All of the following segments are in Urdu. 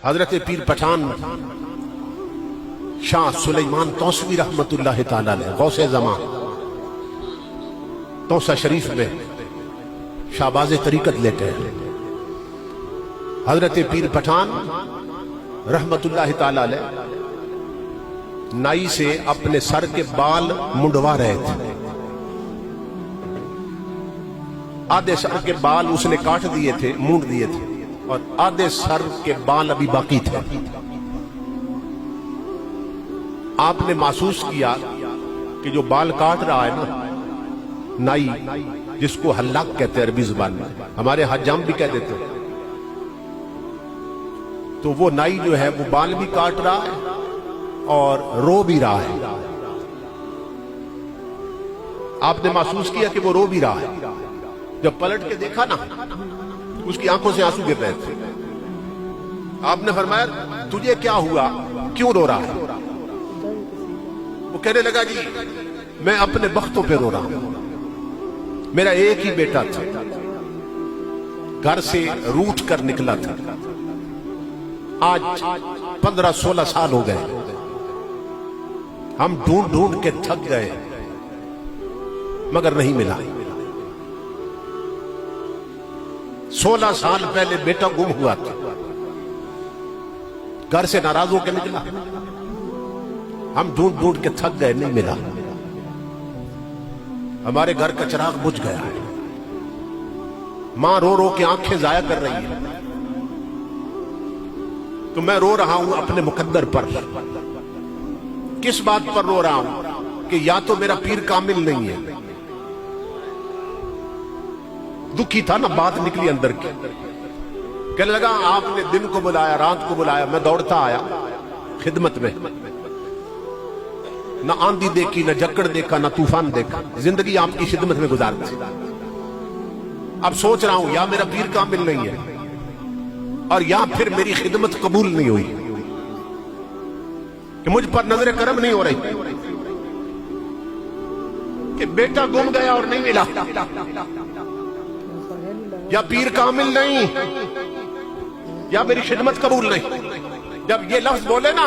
حضرت پیر پٹھان شاہ سلیمان توسوی رحمتullah تعالی علیہ غوث زمان توسہ شریف میں شہباز طریقت لیتے ہیں۔ حضرت پیر پٹھان رحمتullah تعالی علیہ نائی سے اپنے سر کے بال منڈوا رہے تھے۔ آدھے سر کے بال اس نے کاٹ دیے تھے، مونڈ دیے تھے، اور آدھے سر کے بال ابھی باقی تھے۔ آپ نے محسوس کیا کہ جو بال کاٹ رہا ہے نا نائی، جس کو حلاق کہتے ہیں عربی زبان میں، ہمارے حجام بھی کہہ دیتے ہیں، تو وہ نائی جو ہے وہ بال بھی کاٹ رہا ہے اور رو بھی رہا ہے۔ آپ نے محسوس کیا کہ وہ رو بھی رہا ہے۔ جب پلٹ کے دیکھا نا اس کی آنکھوں سے آنسو گر رہے تھے۔ آپ نے فرمایا تجھے کیا ہوا، کیوں رو رہا ہے؟ وہ کہنے لگا جی میں اپنے بختوں پہ رو رہا ہوں، میرا ایک ہی بیٹا تھا، گھر سے روٹھ کر نکلا تھا، آج 15-16 سال ہو گئے، ہم ڈھونڈ ڈھونڈ کے تھک گئے مگر نہیں ملا۔ 16 سال پہلے بیٹا گم ہوا تھا، گھر سے ناراض ہو کے نکلا، ہم ڈھونڈ ڈھونڈ کے تھک گئے، نہیں ملا، ہمارے گھر کا چراغ بجھ گیا ہے۔ ماں رو رو کے آنکھیں ضائع کر رہی ہے، تو میں رو رہا ہوں اپنے مقدر پر۔ کس بات پر رو رہا ہوں کہ یا تو میرا پیر کامل نہیں ہے۔ دکھی تھا نا، بات نکلی اندر کی۔ کہنے لگا آپ نے دن کو بلایا، رات کو بلایا، میں دوڑتا آیا خدمت میں، نہ آندھی دیکھی، نہ جکڑ دیکھا، نہ طوفان دیکھا، زندگی آپ کی خدمت میں گزار دی۔ اب سوچ رہا ہوں یا میرا پیر کامل نہیں ہے اور یا پھر میری خدمت قبول نہیں ہوئی کہ مجھ پر نظر کرم نہیں ہو رہی کہ بیٹا گم گیا اور نہیں ملا، یا پیر کامل نہیں یا میری خدمت قبول نہیں۔ جب یہ لفظ بولے نا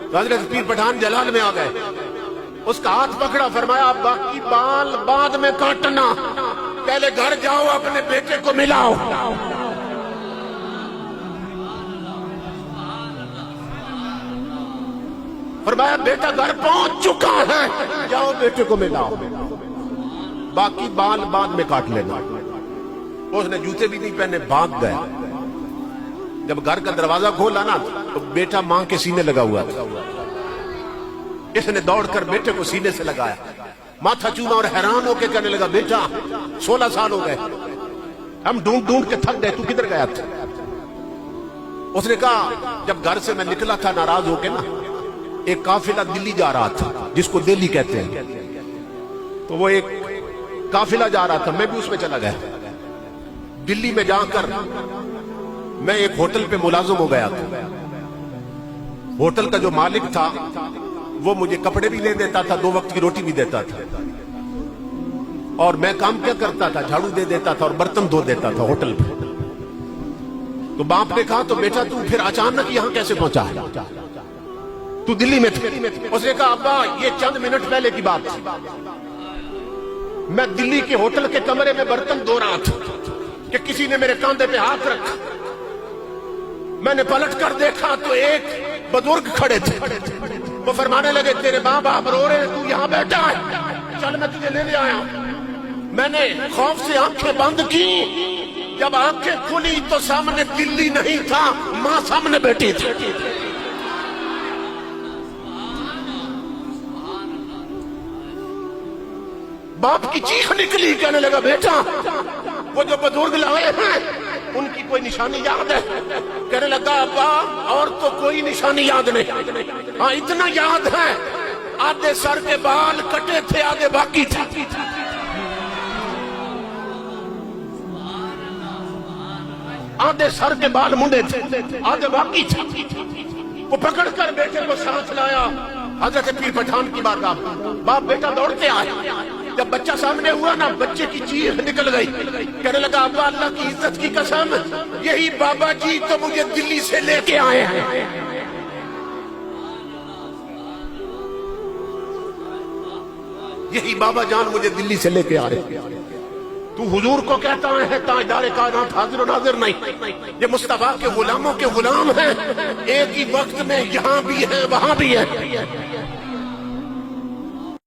تو حضرت پیر پٹھان جلال میں آ گئے، اس کا ہاتھ پکڑا، فرمایا باقی بال بعد میں کاٹنا، پہلے گھر جاؤ اپنے بیٹے کو ملاؤ۔ فرمایا بیٹا گھر پہنچ چکا ہے، جاؤ بیٹے کو ملاؤ، باقی بال بعد میں کاٹ لینا۔ اس نے جوتے بھی نہیں پہنے، بھاگ گیا۔ جب گھر کا دروازہ کھولا نا تو بیٹا ماں کے سینے لگا ہوا تھا۔ اس نے دوڑ کر بیٹے کو سینے سے لگایا، ماتھا چوما اور حیران ہو کے کہنے لگا بیٹا 16 سال ہو گئے، ہم ڈھونڈ ڈھونڈ کے تھک گئے، تو کدھر گیا تھا؟ اس نے کہا جب گھر سے میں نکلا تھا ناراض ہو کے نا، ایک قافلہ دلی جا رہا تھا جس کو دہلی کہتے ہیں، تو وہ ایک قافلہ جا رہا تھا، میں بھی اس میں چلا گیا۔ دلی میں جا کر میں ایک ہوٹل پہ ملازم ہو گیا تھا۔ ہوٹل کا جو مالک تھا وہ مجھے کپڑے بھی لے دیتا تھا، 2 وقت کی روٹی بھی دیتا تھا، اور میں کام کیا کرتا تھا، جھاڑو دے دیتا تھا اور برتن دھو دیتا تھا ہوٹل پہ۔ تو باپ نے کہا تو بیٹا تو پھر اچانک یہاں کیسے پہنچا ہے، تو دلی میں تھے؟ اس نے کہا ابا یہ چند منٹ پہلے کی بات تھی، میں دلی کے ہوٹل کے کمرے میں برتن دھو رہا تھا کہ کسی نے میرے کاندھے پہ ہاتھ رکھا، میں نے پلٹ کر دیکھا تو ایک بزرگ کھڑے تھے، وہ فرمانے لگے تیرے ماں باپ رو رہے ہیں، تو یہاں بیٹھا ہے، چل میں تجھے لینے آیا ہوں۔ میں نے خوف سے آنکھیں بند کی، جب آنکھیں کھلی تو سامنے دلی نہیں تھا، ماں سامنے بیٹھی تھی۔ باپ کی چیخ نکلی، کہنے لگا بیٹا وہ جو بزرگ لائے ہیں ان کی کوئی نشانی یاد ہے؟ کہنے لگا ابا اور تو کوئی نشانی یاد نہیں، ہاں اتنا یاد ہے آدھے سر کے بال کٹے تھے، آدھے باقی تھے۔ آدھے سر کے بال منڈے تھے، آدھے باقی تھے۔ وہ پکڑ کر بیٹے کو ساتھ لایا، حضرت پیر پٹھان کی بات، باپ بیٹا دوڑتے آئے، جب بچہ سامنے ہوا نا، بچے کی چیخ نکل گئی، کہنے لگا ابا اللہ کی عزت کی قسم، یہی بابا جی تو مجھے دلی سے لے کے آئے ہیں۔ یہی بابا جان مجھے دلی سے لے کے آئے۔ تو حضور کو کہتا ہے تاجدار کائنات حاضر و ناظر نہیں، یہ مصطفیٰ کے غلاموں کے غلام ہیں، ایک ہی وقت میں یہاں بھی ہیں وہاں بھی ہیں۔